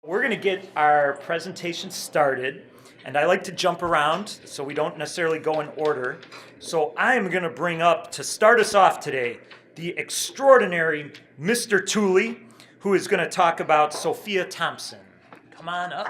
We're going to get our presentation started, and I like to jump around so we don't necessarily go in order. So I'm going to bring up, to start us off today, the extraordinary Mr. Tooley, who is going to talk about Sophia Thompson. Come on up.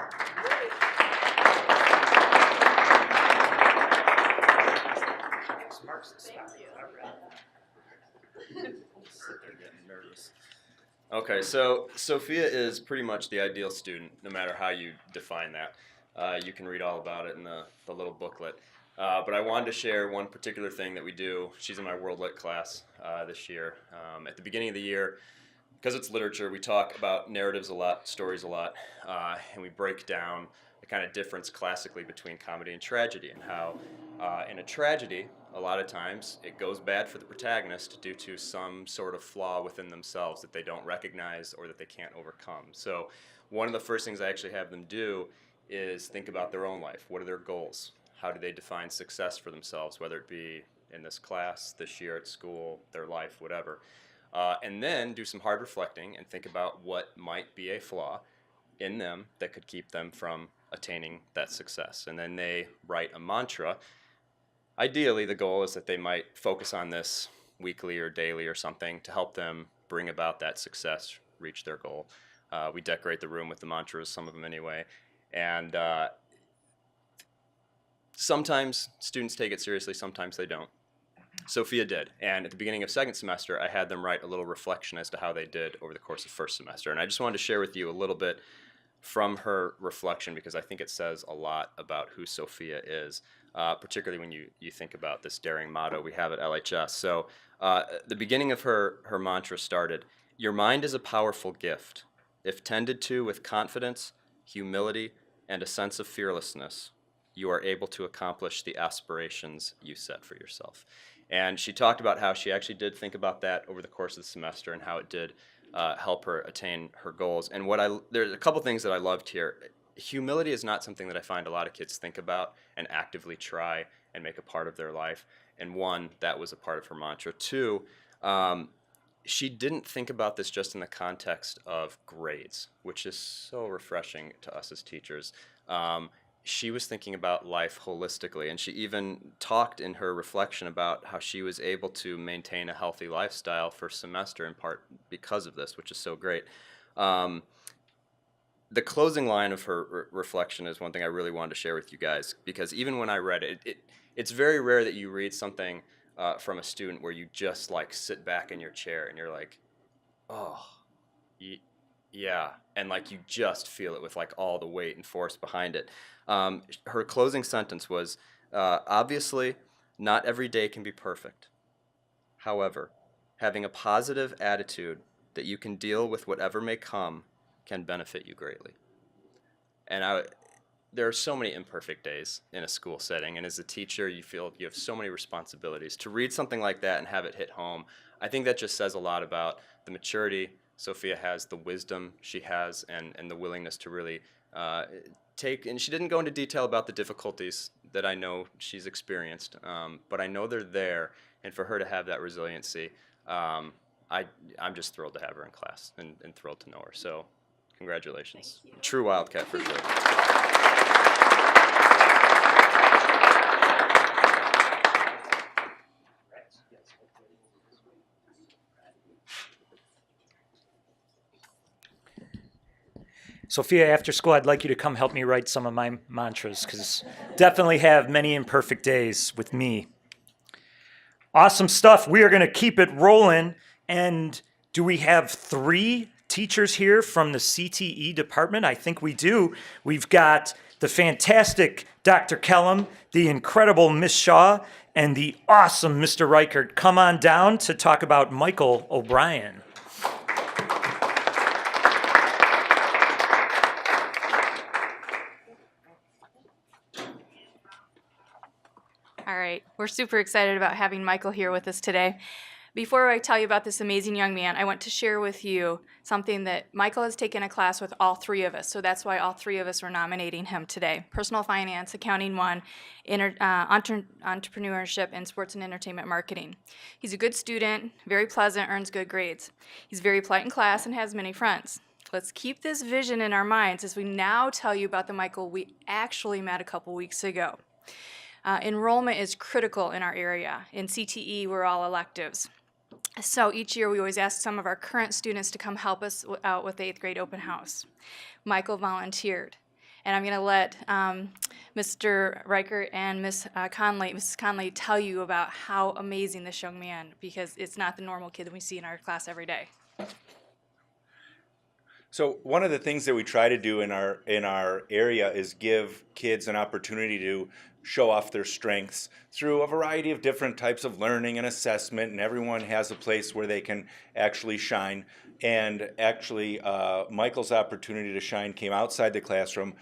Okay, so Sophia is pretty much the ideal student, no matter how you define that. You can read all about it in the little booklet. But I wanted to share one particular thing that we do. She's in my World Lit class this year. At the beginning of the year, because it's literature, we talk about narratives a lot, stories a lot, and we break down the kind of difference classically between comedy and tragedy, and how in a tragedy, a lot of times it goes bad for the protagonist due to some sort of flaw within themselves that they don't recognize or that they can't overcome. So one of the first things I actually have them do is think about their own life. What are their goals? How do they define success for themselves, whether it be in this class, this year at school, their life, whatever. And then do some hard reflecting and think about what might be a flaw in them that could keep them from attaining that success. And then they write a mantra. Ideally, the goal is that they might focus on this weekly or daily or something to help them bring about that success, reach their goal. We decorate the room with the mantras, some of them anyway. And sometimes students take it seriously, sometimes they don't. Sophia did, and at the beginning of second semester, I had them write a little reflection as to how they did over the course of first semester. And I just wanted to share with you a little bit from her reflection, because I think it says a lot about who Sophia is, particularly when you think about this daring motto we have at LHS. So the beginning of her mantra started, "Your mind is a powerful gift. If tended to with confidence, humility, and a sense of fearlessness, you are able to accomplish the aspirations you set for yourself." And she talked about how she actually did think about that over the course of the semester and how it did help her attain her goals. And there's a couple things that I loved here. Humility is not something that I find a lot of kids think about and actively try and make a part of their life. And one, that was a part of her mantra. Two, she didn't think about this just in the context of grades, which is so refreshing to us as teachers. She was thinking about life holistically, and she even talked in her reflection about how she was able to maintain a healthy lifestyle for semester in part because of this, which is so great. The closing line of her reflection is one thing I really wanted to share with you guys, because even when I read it, it's very rare that you read something from a student where you just like sit back in your chair and you're like, oh, yeah, and like you just feel it with like all the weight and force behind it. Her closing sentence was, obviously, not every day can be perfect. However, having a positive attitude that you can deal with whatever may come can benefit you greatly. And there are so many imperfect days in a school setting, and as a teacher, you feel you have so many responsibilities. To read something like that and have it hit home, I think that just says a lot about the maturity Sophia has, the wisdom she has, and the willingness to really and she didn't go into detail about the difficulties that I know she's experienced, but I know they're there, and for her to have that resiliency, I'm just thrilled to have her in class and thrilled to know her. So congratulations. True Wildcat for sure. Sophia, after school, I'd like you to come help me write some of my mantras, because definitely have many imperfect days with me. Awesome stuff. We are going to keep it rolling. And do we have 3 teachers here from the CTE department? I think we do. We've got the fantastic Dr. Kellum, the incredible Miss Shaw, and the awesome Mr. Reichert. Come on down to talk about Michael O'Brien. All right, we're super excited about having Michael here with us today. Before I tell you about this amazing young man, I want to share with you something that Michael has taken a class with all 3 of us, so that's why all 3 of us are nominating him today. Personal Finance, Accounting 1, Entrepreneurship, and Sports and Entertainment Marketing. He's a good student, very pleasant, earns good grades. He's very polite in class and has many friends. Let's keep this vision in our minds as we now tell you about the Michael we actually met a couple weeks ago. Enrollment is critical in our area. In CTE, we're all electives. So each year we always ask some of our current students to come help us out with the 8th grade open house. Michael volunteered. And I'm going to let Mr. Reichert and Mrs. Conley tell you about how amazing this young man, because it's not the normal kid that we see in our class every day. So one of the things that we try to do in our area is give kids an opportunity to show off their strengths through a variety of different types of learning and assessment, and everyone has a place where they can actually shine. And actually, Michael's opportunity to shine came outside the classroom.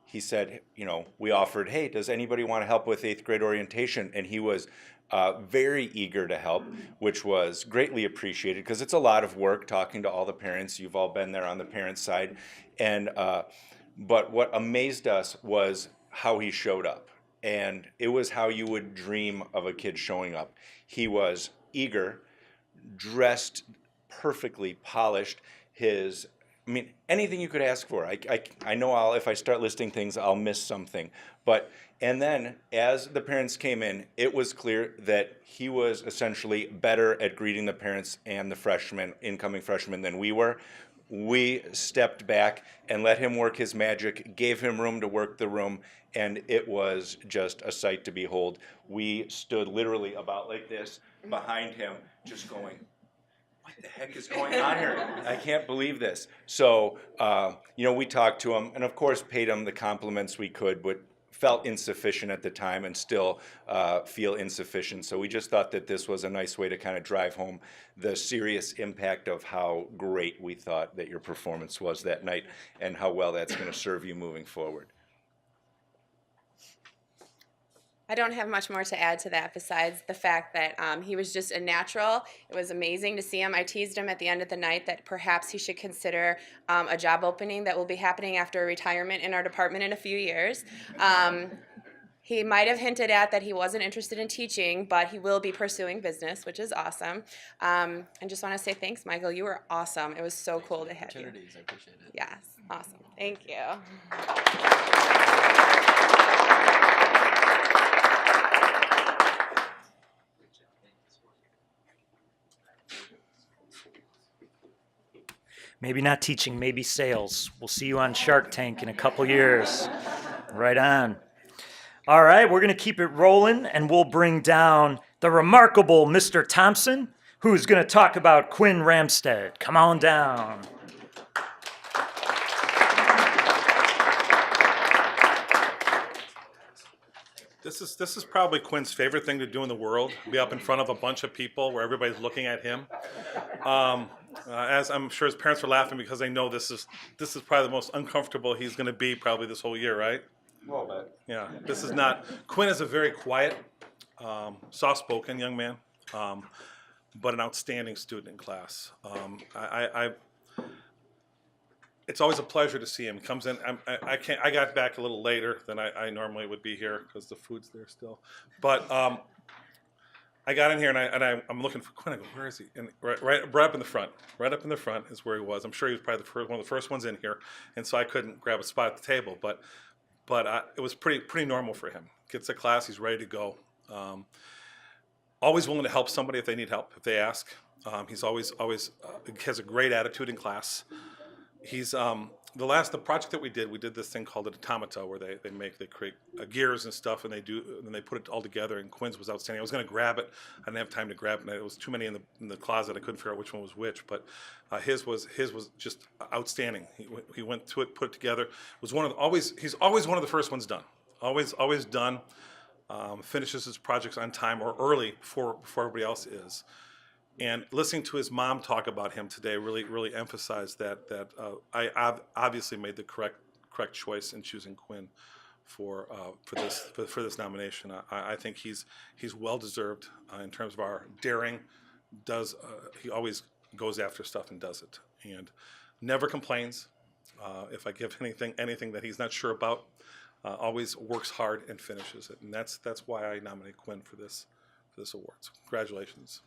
He said, we offered, hey, does anybody want to help with 8th grade orientation? And he was very eager to help, which was greatly appreciated because it's a lot of work talking to all the parents. You've all been there on the parent side. And but what amazed us was how he showed up. And it was how you would dream of a kid showing up. He was eager, dressed perfectly, polished. Anything you could ask for. I know if I start listing things, I'll miss something. And then as the parents came in, it was clear that he was essentially better at greeting the parents and the incoming freshmen than we were. We stepped back and let him work his magic, gave him room to work the room, and it was just a sight to behold. We stood literally about like this behind him, just going, what the heck is going on here? I can't believe this. So, we talked to him and, of course, paid him the compliments we could, but felt insufficient at the time and still feel insufficient. So we just thought that this was a nice way to kind of drive home the serious impact of how great we thought that your performance was that night and how well that's going to serve you moving forward. I don't have much more to add to that besides the fact that he was just a natural. It was amazing to see him. I teased him at the end of the night that perhaps he should consider a job opening that will be happening after retirement in our department in a few years. He might have hinted at that he wasn't interested in teaching, but he will be pursuing business, which is awesome. I just want to say thanks, Michael. You were awesome. It was so cool to have you. I appreciate it. Yes, awesome. Thank you. Maybe not teaching, maybe sales. We'll see you on Shark Tank in a couple years. Right on. All right, we're going to keep it rolling, and we'll bring down the remarkable Mr. Thompson, who's going to talk about Quinn Ramstad. Come on down. This is probably Quinn's favorite thing to do in the world, be up in front of a bunch of people where everybody's looking at him. As I'm sure his parents are laughing because they know this is probably the most uncomfortable he's going to be probably this whole year, right? Well, but Yeah, this is not. Quinn is a very quiet, soft-spoken young man, but an outstanding student in class. It's always a pleasure to see him. He comes in. I got back a little later than I normally would be here because the food's there still. But I got in here and I'm looking for Quinn. I go, where is he? And right up in the front. Right up in the front is where he was. I'm sure he was probably one of the first ones in here, and so I couldn't grab a spot at the table. But it was pretty normal for him. Gets to class, he's ready to go. Always willing to help somebody if they need help, if they ask. He's always has a great attitude in class. He's the project that we did this thing called an automata where they create gears and stuff and they put it all together, and Quinn's was outstanding. I was going to grab it. I didn't have time to grab it. It was too many in the closet. I couldn't figure out which one was which, but his was just outstanding. He went to it, put it together. He's always one of the first ones done. Always done. Finishes his projects on time or early before everybody else is. And listening to his mom talk about him today really emphasized that I obviously made the correct choice in choosing Quinn for this nomination. I think he's well deserved in terms of our daring. He always goes after stuff and does it, and never complains. If I give anything that he's not sure about, always works hard and finishes it, and that's why I nominate Quinn for this award. So congratulations.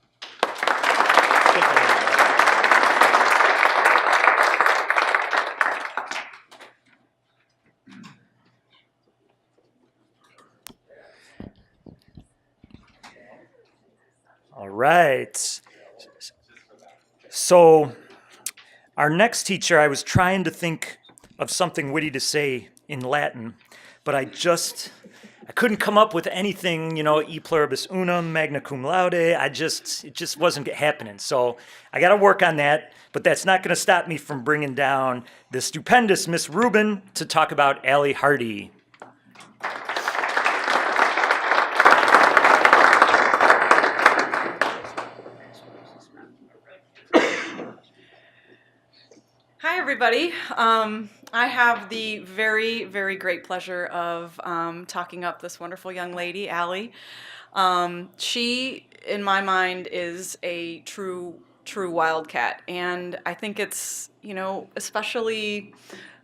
All right. So, our next teacher, I was trying to think of something witty to say in Latin, but I couldn't come up with anything, e pluribus unum, magna cum laude. It just wasn't happening. So I got to work on that, but that's not going to stop me from bringing down the stupendous Miss Rubin to talk about Allie Hardy. Hi, everybody. I have the very, very great pleasure of talking up this wonderful young lady, Allie. She, in my mind, is a true Wildcat, and I think it's, especially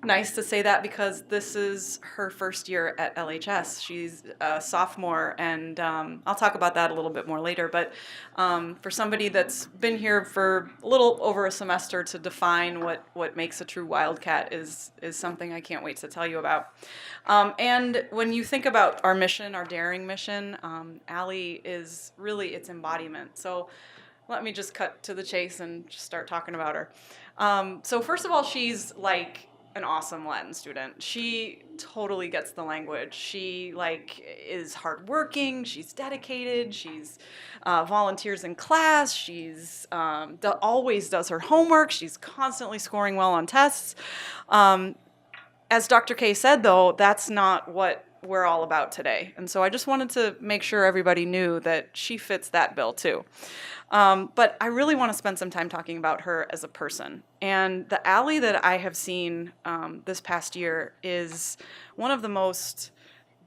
nice to say that because this is her first year at LHS. She's a sophomore, and I'll talk about that a little bit more later. But for somebody that's been here for a little over a semester to define what makes a true Wildcat is something I can't wait to tell you about. And when you think about our mission, our daring mission, Allie is really its embodiment. So let me just cut to the chase and just start talking about her. So first of all, she's like an awesome Latin student. She totally gets the language. She is hardworking. She's dedicated. She's volunteers in class. She's always does her homework. She's constantly scoring well on tests. As Dr. K said, though, that's not what we're all about today. And so I just wanted to make sure everybody knew that she fits that bill too. But I really want to spend some time talking about her as a person. And the Allie that I have seen this past year is one of the most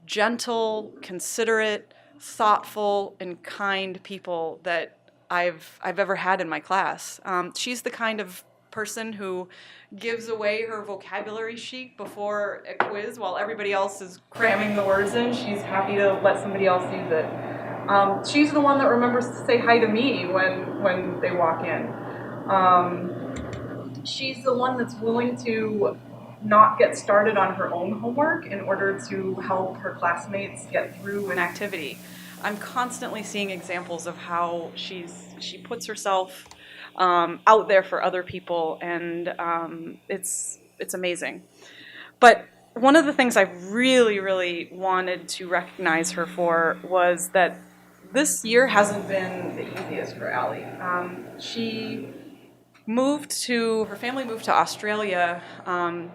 gentle, considerate, thoughtful, and kind people that I've ever had in my class. She's the kind of person who gives away her vocabulary sheet before a quiz while everybody else is cramming the words in. She's happy to let somebody else use it. She's the one that remembers to say hi to me when they walk in. She's the one that's willing to not get started on her own homework in order to help her classmates get through an activity. I'm constantly seeing examples of how she puts herself out there for other people, and it's amazing. But one of the things I really, really wanted to recognize her for was that this year hasn't been the easiest for Allie. Her family moved to Australia, I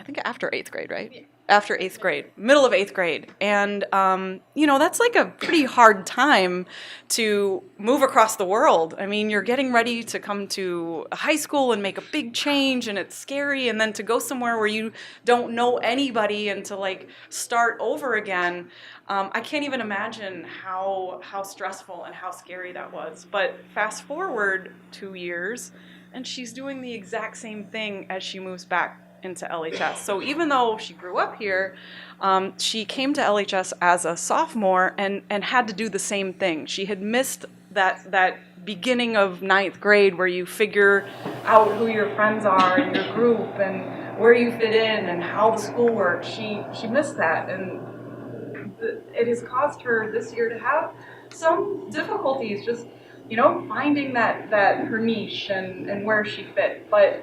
think after 8th grade, right? Yeah. After 8th grade, middle of 8th grade. And, that's like a pretty hard time to move across the world. I mean, you're getting ready to come to a high school and make a big change, and it's scary. And then to go somewhere where you don't know anybody and to start over again. I can't even imagine how stressful and how scary that was. But fast forward 2 years, and she's doing the exact same thing as she moves back into LHS. So even though she grew up here, she came to LHS as a sophomore and had to do the same thing. She had missed that beginning of 9th grade where you figure out who your friends are in your group and where you fit in and how the school works. She missed that, and it has caused her this year to have some difficulties just finding that her niche and where she fit. But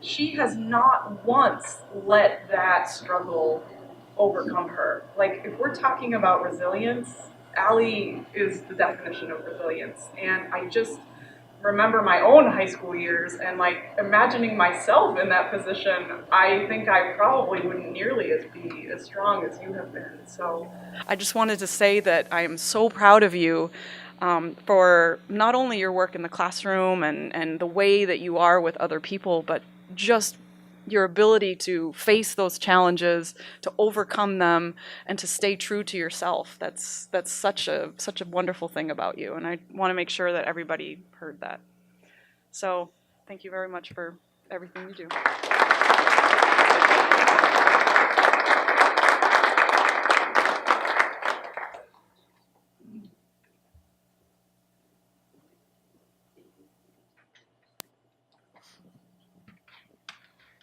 she has not once let that struggle overcome her. If we're talking about resilience, Allie is the definition of resilience. And I just remember my own high school years and imagining myself in that position. I think I probably wouldn't nearly be as strong as you have been. So I just wanted to say that I am so proud of you for not only your work in the classroom and the way that you are with other people, but just your ability to face those challenges, to overcome them, and to stay true to yourself. That's such a wonderful thing about you, and I want to make sure that everybody heard that. So thank you very much for everything you do.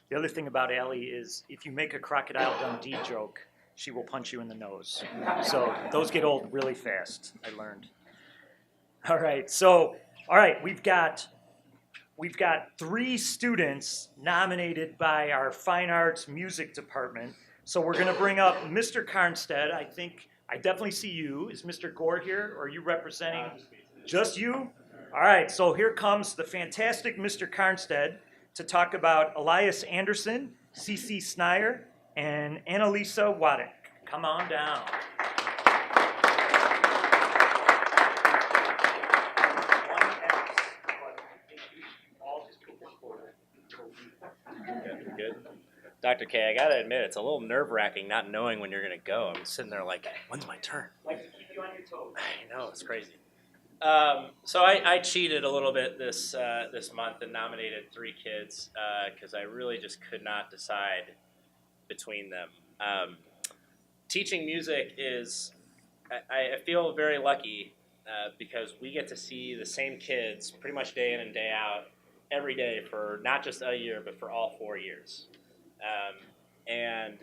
The other thing about Allie is if you make a Crocodile Dundee joke, she will punch you in the nose. So those get old really fast, I learned. All right. So, all right, we've got 3 students nominated by our fine arts music department. So we're going to bring up Mr. Carnstead. I definitely see you. Is Mr. Gore here, or are you representing just you? All right. So here comes the fantastic Mr. Carnstead to talk about Elias Anderson, CC Snyder, and Annalisa Waddick. Come on down. Good. Dr. K, I gotta admit, it's a little nerve-wracking not knowing when you're gonna go. I'm sitting there like, when's my turn? Like to keep you on your toes. I know, it's crazy. So I cheated a little bit this month and nominated 3 kids because I really just could not decide between them. Teaching music is, I feel very lucky because we get to see the same kids pretty much day in and day out every day for not just a year, but for all 4 years. And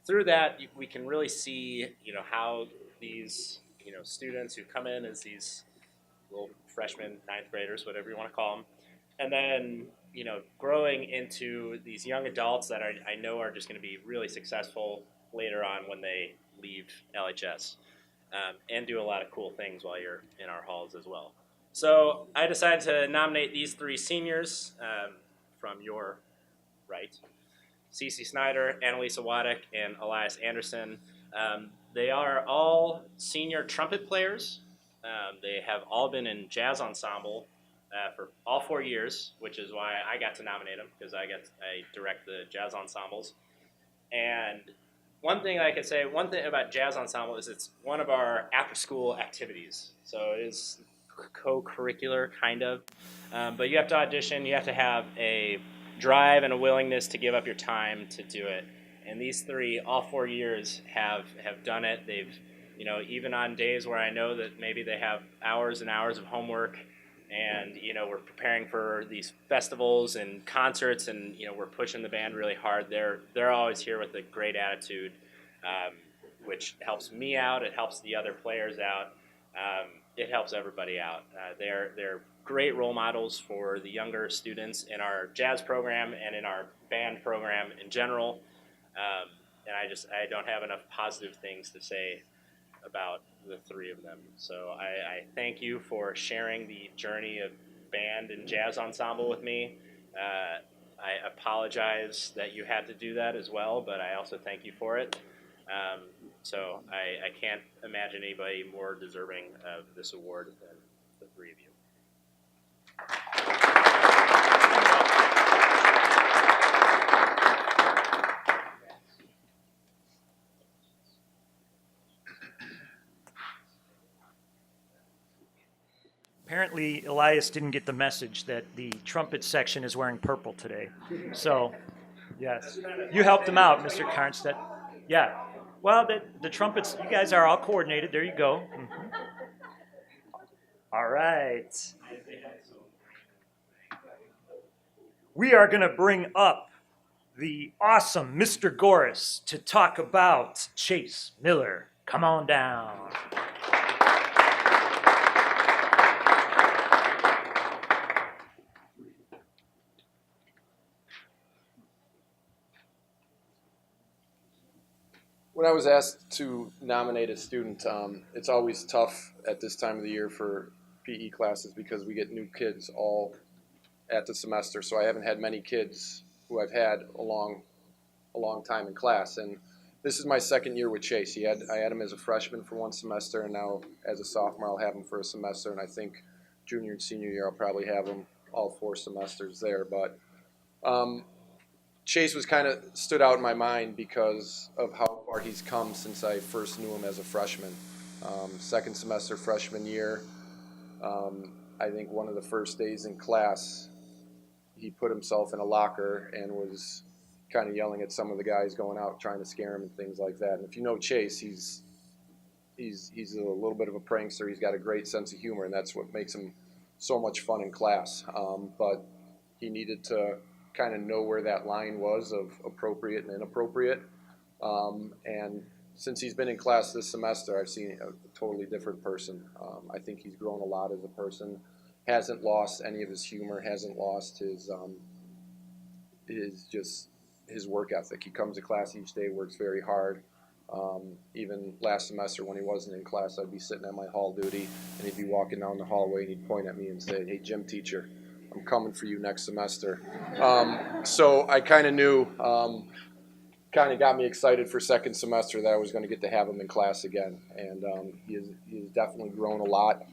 through that, we can really see, how these, students who come in as these little freshmen, 9th graders, whatever you want to call them, and then, growing into these young adults that I know are just going to be really successful later on when they leave LHS, and do a lot of cool things while you're in our halls as well. So I decided to nominate these 3 seniors from your right, CC Snyder, Annalisa Waddick, and Elias Anderson. They are all senior trumpet players. They have all been in jazz ensemble for all 4 years, which is why I got to nominate them, because I direct the jazz ensembles. And one thing about jazz ensemble is it's one of our after-school activities. So it is co-curricular, kind of. But you have to audition. You have to have a drive and a willingness to give up your time to do it. And these 3, all 4 years, have done it. They've, even on days where I know that maybe they have hours and hours of homework, and we're preparing for these festivals and concerts, and we're pushing the band really hard. They're always here with a great attitude, which helps me out. It helps the other players out. It helps everybody out. They're great role models for the younger students in our jazz program and in our band program in general. And I don't have enough positive things to say about the 3 of them. So I thank you for sharing the journey of band and jazz ensemble with me. I apologize that you had to do that as well, but I also thank you for it. So I can't imagine anybody more deserving of this award than the 3 of you. Apparently, Elias didn't get the message that the trumpet section is wearing purple today. So, yes. You helped him out, Mr. Carnstead. Yeah. Well, the trumpets, you guys are all coordinated. There you go. Mm-hmm. All right. We are going to bring up the awesome Mr. Goras to talk about Chase Miller. Come on down. When I was asked to nominate a student, it's always tough at this time of the year for PE classes because we get new kids all at the semester. So I haven't had many kids who I've had a long time in class. And this is my 2nd year with Chase. I had him as a freshman for 1 semester, and now as a sophomore I'll have him for a semester. And I think junior and senior year I'll probably have him all 4 semesters there. But Chase was kind of stood out in my mind because of how far he's come since I first knew him as a freshman. 2nd semester freshman year, I think one of the first days in class, he put himself in a locker and was kind of yelling at some of the guys going out, trying to scare him and things like that. And if you know Chase, he's a little bit of a prankster. He's got a great sense of humor, and that's what makes him so much fun in class. But he needed to kind of know where that line was of appropriate and inappropriate. And since he's been in class this semester, I've seen a totally different person. I think he's grown a lot as a person. Hasn't lost any of his humor. Hasn't lost his work ethic. He comes to class each day, works very hard. Even last semester when he wasn't in class, I'd be sitting at my hall duty, and he'd be walking down the hallway, and he'd point at me and say, "Hey, gym teacher, I'm coming for you next semester." So I kind of knew, kind of got me excited for second semester that I was going to get to have him in class again. And he has definitely grown a lot.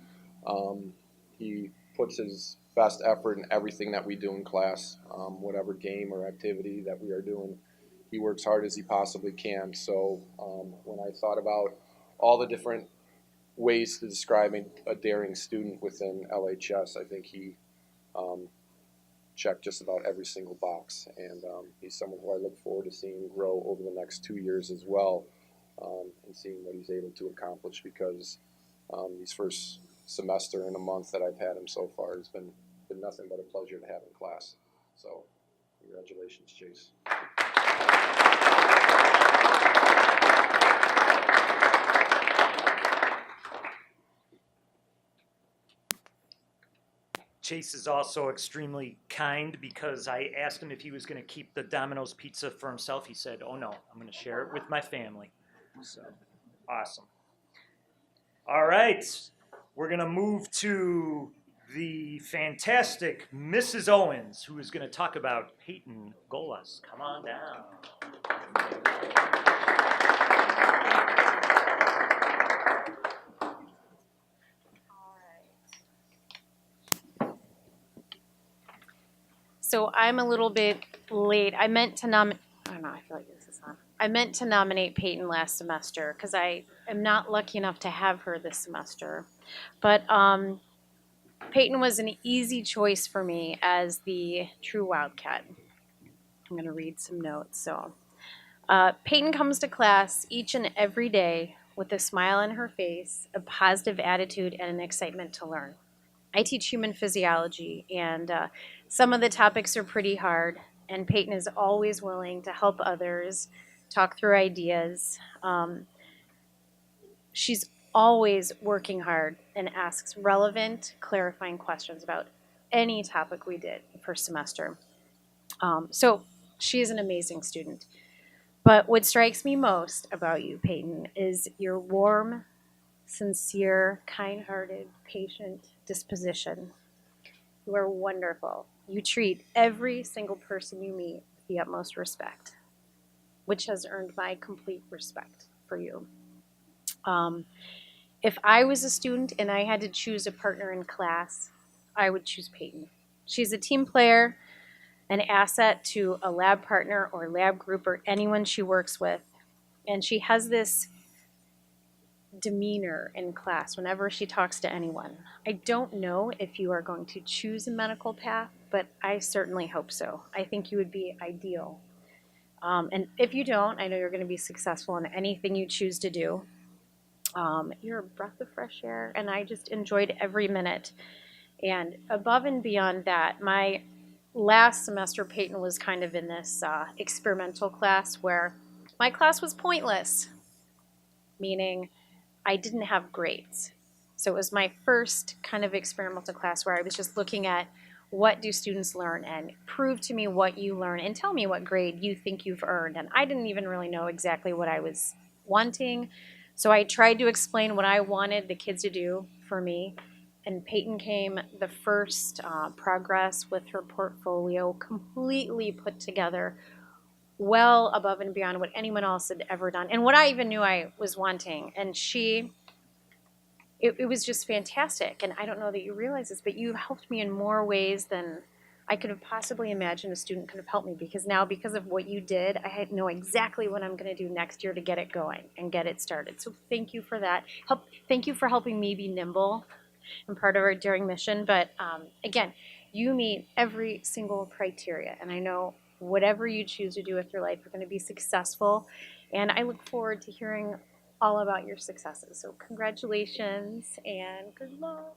He puts his best effort in everything that we do in class, whatever game or activity that we are doing. He works hard as he possibly can. So when I thought about all the different ways to describe a daring student within LHS, I think he checked just about every single box. And he's someone who I look forward to seeing grow over the next 2 years as well, and seeing what he's able to accomplish, because these first semester and a month that I've had him so far has been nothing but a pleasure to have in class. So congratulations, Chase. Chase is also extremely kind, because I asked him if he was going to keep the Domino's pizza for himself. He said, "Oh no, I'm going to share it with my family." So, awesome. All right, we're going to move to the fantastic Mrs. Owens, who is going to talk about Peyton Golas. Come on down. So I'm a little bit late. I meant to nominate. I don't know. I feel like this is on. I meant to nominate Peyton last semester because I am not lucky enough to have her this semester. But Peyton was an easy choice for me as the true Wildcat. I'm going to read some notes. So Peyton comes to class each and every day with a smile on her face, a positive attitude, and an excitement to learn. I teach human physiology, and some of the topics are pretty hard, and Peyton is always willing to help others, talk through ideas. She's always working hard and asks relevant, clarifying questions about any topic we did first semester. So she is an amazing student. But what strikes me most about you, Peyton, is your warm, sincere, kind-hearted, patient disposition. You are wonderful. You treat every single person you meet with the utmost respect, which has earned my complete respect for you. If I was a student and I had to choose a partner in class, I would choose Peyton. She's a team player, an asset to a lab partner or lab group or anyone she works with, and she has this demeanor in class whenever she talks to anyone. I don't know if you are going to choose a medical path, but I certainly hope so. I think you would be ideal. And if you don't, I know you're going to be successful in anything you choose to do. You're a breath of fresh air, and I just enjoyed every minute. And above and beyond that, my last semester, Peyton was kind of in this experimental class where my class was pointless, meaning I didn't have grades. So it was my first kind of experimental class where I was just looking at what do students learn and prove to me what you learn and tell me what grade you think you've earned. And I didn't even really know exactly what I was wanting. So I tried to explain what I wanted the kids to do for me. And Peyton came the first progress with her portfolio completely put together, well above and beyond what anyone else had ever done and what I even knew I was wanting. And it was just fantastic. And I don't know that you realize this, but you helped me in more ways than I could have possibly imagined a student could have helped me, because now, because of what you did, I know exactly what I'm going to do next year to get it going and get it started. So thank you for that. Thank you for helping me be nimble and part of our daring mission. But again, you meet every single criteria, and I know whatever you choose to do with your life, you're going to be successful. And I look forward to hearing all about your successes. So congratulations and good luck.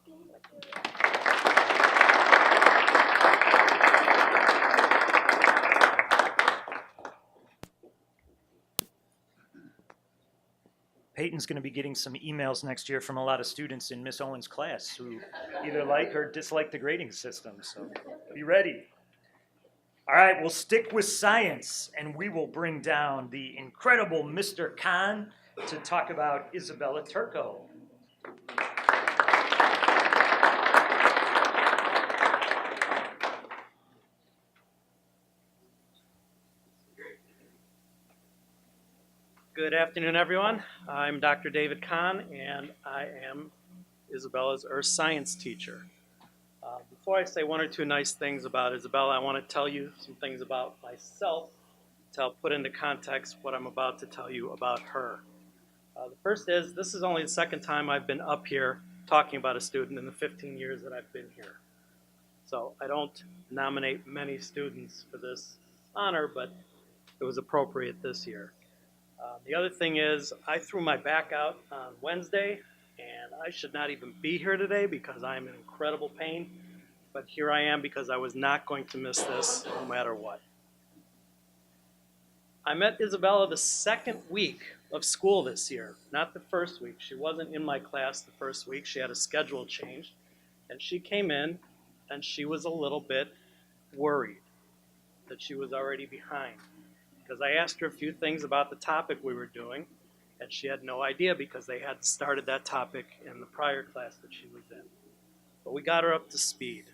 Peyton's going to be getting some emails next year from a lot of students in Miss Owen's class who either like or dislike the grading system, so be ready. All right, we'll stick with science, and we will bring down the incredible Mr. Khan to talk about Isabella Turco. Good afternoon, everyone. I'm Dr. David Kahn, and I am Isabella's Earth Science teacher. Before I say one or two nice things about Isabella, I want to tell you some things about myself to help put into context what I'm about to tell you about her. The first is, this is only the second time I've been up here talking about a student in the 15 years that I've been here. So I don't nominate many students for this honor, but it was appropriate this year. The other thing is, I threw my back out on Wednesday, and I should not even be here today because I am in incredible pain. But here I am because I was not going to miss this no matter what. I met Isabella the second week of school this year, not the first week. She wasn't in my class the first week. She had a schedule change, and she came in, and she was a little bit worried that she was already behind. Because I asked her a few things about the topic we were doing, and she had no idea because they had started that topic in the prior class that she was in. But we got her up to speed.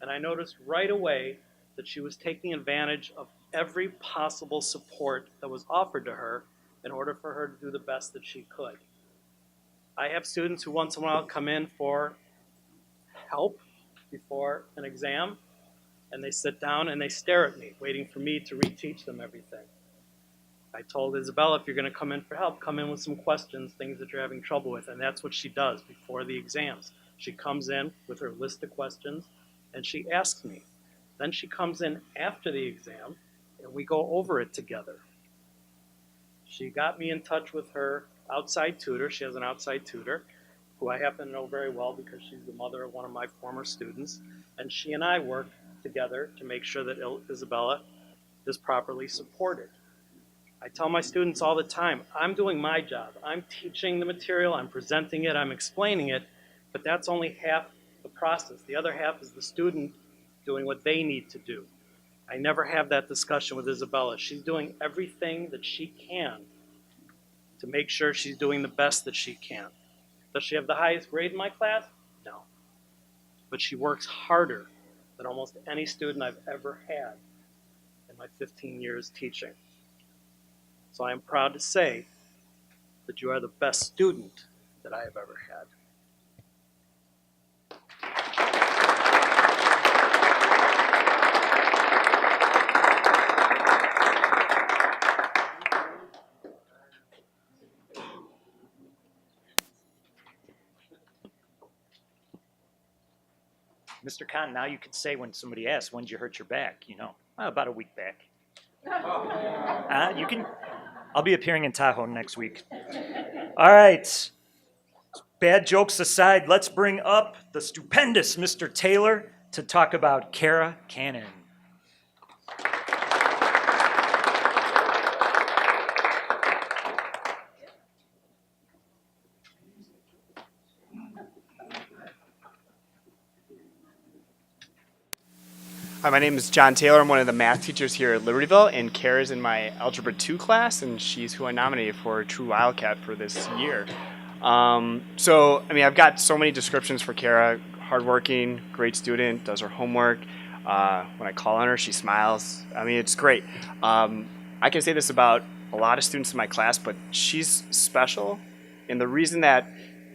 And I noticed right away that she was taking advantage of every possible support that was offered to her in order for her to do the best that she could. I have students who once in a while come in for help before an exam, and they sit down and they stare at me, waiting for me to reteach them everything. I told Isabella, if you're going to come in for help, come in with some questions, things that you're having trouble with, and that's what she does before the exams. She comes in with her list of questions, and she asks me. Then she comes in after the exam, and we go over it together. She got me in touch with her outside tutor. She has an outside tutor, who I happen to know very well because she's the mother of one of my former students, and she and I work together to make sure that Isabella is properly supported. I tell my students all the time, I'm doing my job. I'm teaching the material, I'm presenting it, I'm explaining it, but that's only half the process. The other half is the student doing what they need to do. I never have that discussion with Isabella. She's doing everything that she can to make sure she's doing the best that she can. Does she have the highest grade in my class? No. But she works harder than almost any student I've ever had in my 15 years teaching. So I am proud to say that you are the best student that I have ever had. Mr. Khan, now you can say when somebody asks, when did you hurt your back? You know, about a week back. You can. I'll be appearing in Tahoe next week. All right. Bad jokes aside, let's bring up the stupendous Mr. Taylor to talk about Kara Cannon. Hi, my name is John Taylor. I'm one of the math teachers here at Libertyville, and Kara's in my Algebra 2 class, and she's who I nominated for True Wildcat for this year. I've got so many descriptions for Kara. Hardworking, great student, does her homework. When I call on her, she smiles. It's great. I can say this about a lot of students in my class, but she's special, and the reason that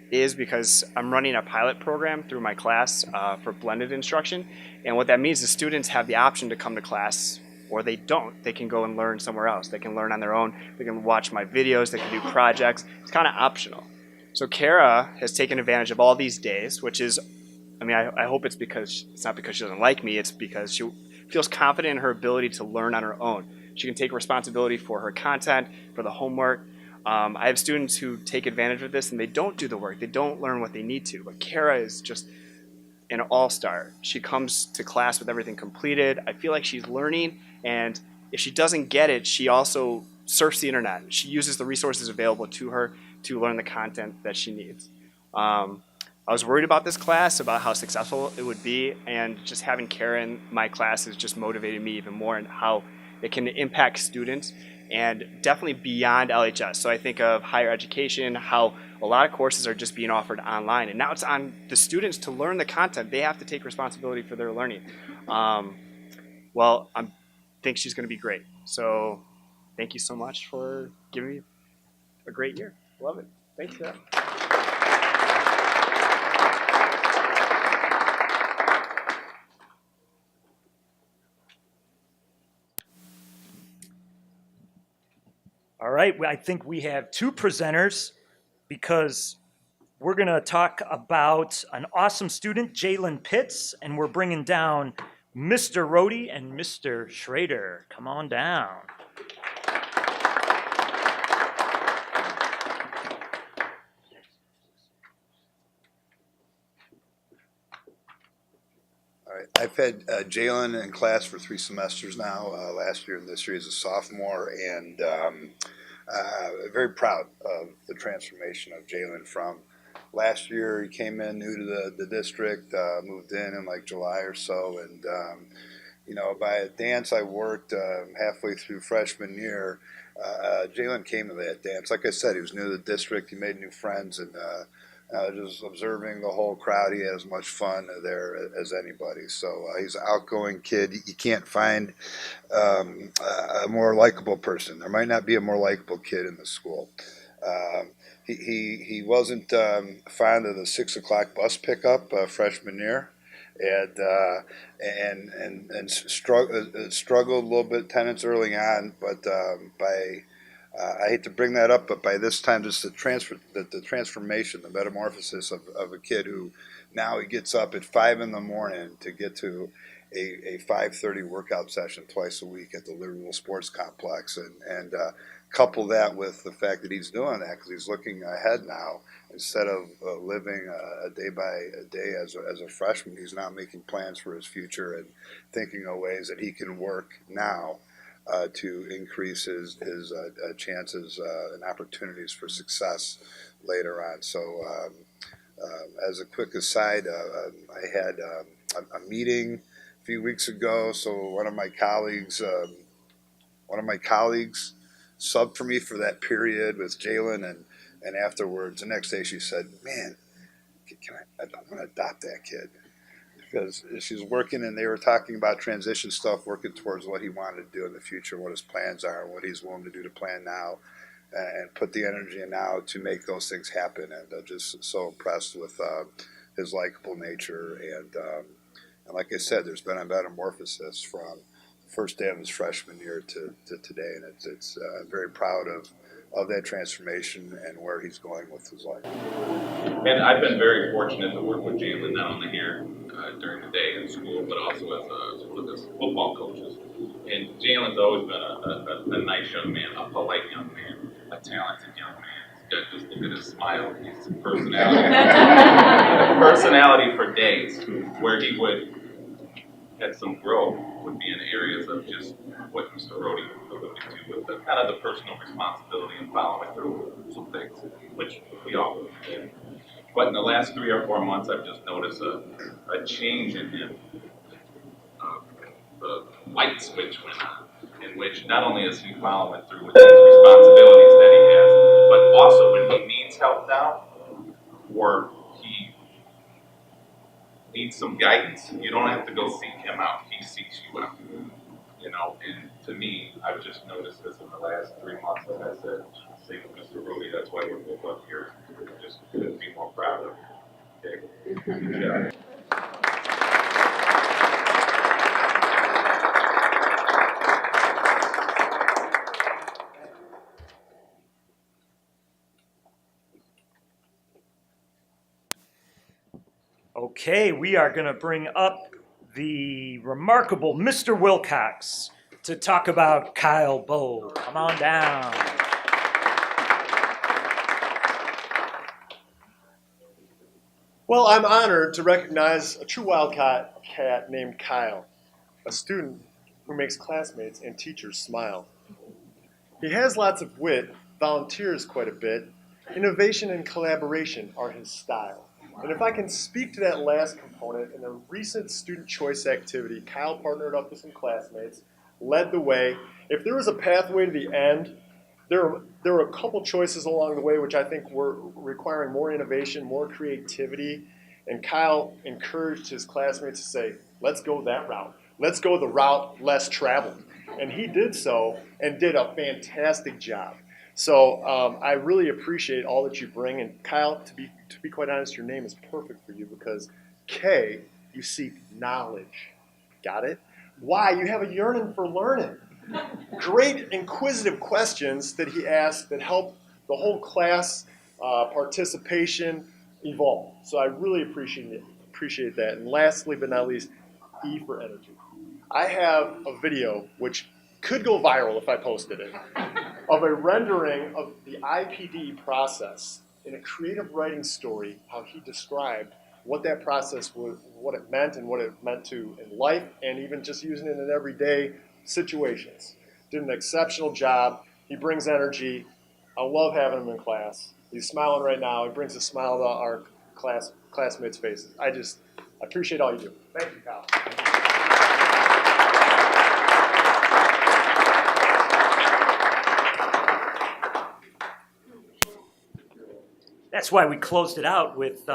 is because I'm running a pilot program through my class for blended instruction. And what that means is students have the option to come to class, or they don't. They can go and learn somewhere else. They can learn on their own. They can watch my videos. They can do projects. It's kind of optional. So Kara has taken advantage of all these days, which is, I hope it's not because she doesn't like me. It's because she feels confident in her ability to learn on her own. She can take responsibility for her content, for the homework. I have students who take advantage of this and they don't do the work. They don't learn what they need to. But Kara is just an all-star. She comes to class with everything completed. I feel like she's learning, and if she doesn't get it, she also surfs the internet. She uses the resources available to her to learn the content that she needs. I was worried about this class, about how successful it would be, and just having Kara in my class has just motivated me even more in how it can impact students, and definitely beyond LHS. So I think of higher education, how a lot of courses are just being offered online, and now it's on the students to learn the content. They have to take responsibility for their learning. Well, I think she's going to be great. So thank you so much for giving me a great year. Love it. Thanks, Sarah. All right, I think we have two presenters because we're going to talk about an awesome student, Jalen Pitts, and we're bringing down Mr. Rohde and Mr. Schrader. Come on down. All right. I've had Jalen in class for 3 semesters now, last year and this year as a sophomore, and very proud of the transformation of Jalen from last year. He came in new to the district, moved in like July or so, and you know, by a dance I worked halfway through freshman year, Jalen came to that dance. Like I said, he was new to the district, he made new friends, and just observing the whole crowd, he had as much fun there as anybody. So he's an outgoing kid. You can't find a more likable person. There might not be a more likable kid in the school. He wasn't fond of the 6 o'clock bus pickup freshman year, and struggled a little bit attendance early on, but I hate to bring that up, but by this time, just the transformation, the metamorphosis of a kid who now he gets up at 5 in the morning to get to a 5:30 workout session twice a week at the Libertyville Sports Complex, and couple that with the fact that he's doing that because he's looking ahead now instead of living a day by day as a freshman. He's now making plans for his future and thinking of ways that he can work now to increase his chances and opportunities for success later on. So as a quick aside, I had a meeting a few weeks ago. So one of my colleagues subbed for me for that period with Jalen, and afterwards, the next day she said, "Man, I'm going to adopt that kid." Because she was working and they were talking about transition stuff, working towards what he wanted to do in the future, what his plans are, and what he's willing to do to plan now, and put the energy in now to make those things happen. And just so impressed with his likable nature. And like I said, there's been a metamorphosis from the first day of his freshman year to today. And it's I'm very proud of that transformation and where he's going with his life. And I've been very fortunate to work with Jalen not only here during the day in school, but also as one of his football coaches. And Jalen's always been a nice young man, a polite young man, a talented young man. Just look at his smile. He's a personality for days. Where he would get some growth would be in areas of just what Mr. Rohde alluded to, with the kind of the personal responsibility and following through some things, which we all do. But in the last 3 or 4 months, I've just noticed a change in him. The light switch went on, in which not only is he following through with these responsibilities that he has, but also when he needs help now, or he needs some guidance, you don't have to go seek him out. He seeks you out. You know, and to me, I've just noticed this in the last 3 months. As I said, same with Mr. Rohde, that's why we're both up here. Just couldn't be more proud of him. Okay. Good job. Okay, we are going to bring up the remarkable Mr. Wilcox to talk about Kyle Bowe. Come on down. Well, I'm honored to recognize a true Wildcat cat named Kyle, a student who makes classmates and teachers smile. He has lots of wit, volunteers quite a bit. Innovation and collaboration are his style. And if I can speak to that last component, in a recent student choice activity, Kyle partnered up with some classmates, led the way. If there was a pathway to the end, there were a couple choices along the way which I think were requiring more innovation, more creativity, and Kyle encouraged his classmates to say, let's go that route. Let's go the route less traveled. And he did so and did a fantastic job. So I really appreciate all that you bring. And Kyle, to be quite honest, your name is perfect for you because K, you seek knowledge. Got it? Y, you have a yearning for learning. Great inquisitive questions that he asked that help the whole class participation evolve. So I really appreciate that. And lastly but not least, E for energy. I have a video which could go viral if I posted it, of a rendering of the IPD process in a creative writing story, how he described what that process was, what it meant and what it meant to in life, and even just using it in everyday situations. Did an exceptional job. He brings energy. I love having him in class. He's smiling right now. He brings a smile to our classmates' faces. I appreciate all you do. Thank you, Kyle. That's why we closed it out with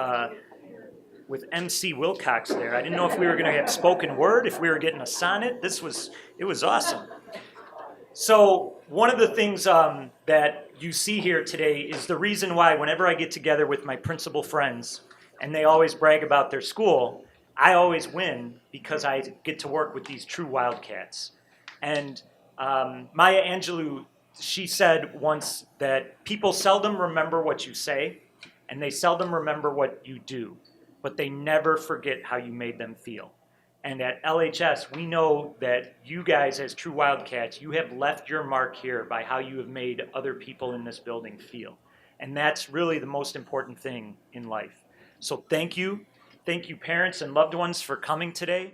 MC Wilcox there. I didn't know if we were going to have spoken word, if we were getting a sonnet. It was awesome. So one of the things that you see here today is the reason why whenever I get together with my principal friends and they always brag about their school, I always win because I get to work with these true Wildcats. And Maya Angelou, she said once that people seldom remember what you say and they seldom remember what you do, but they never forget how you made them feel. And at LHS, we know that you guys as true Wildcats, you have left your mark here by how you have made other people in this building feel. And that's really the most important thing in life. So thank you. Thank you, parents and loved ones, for coming today.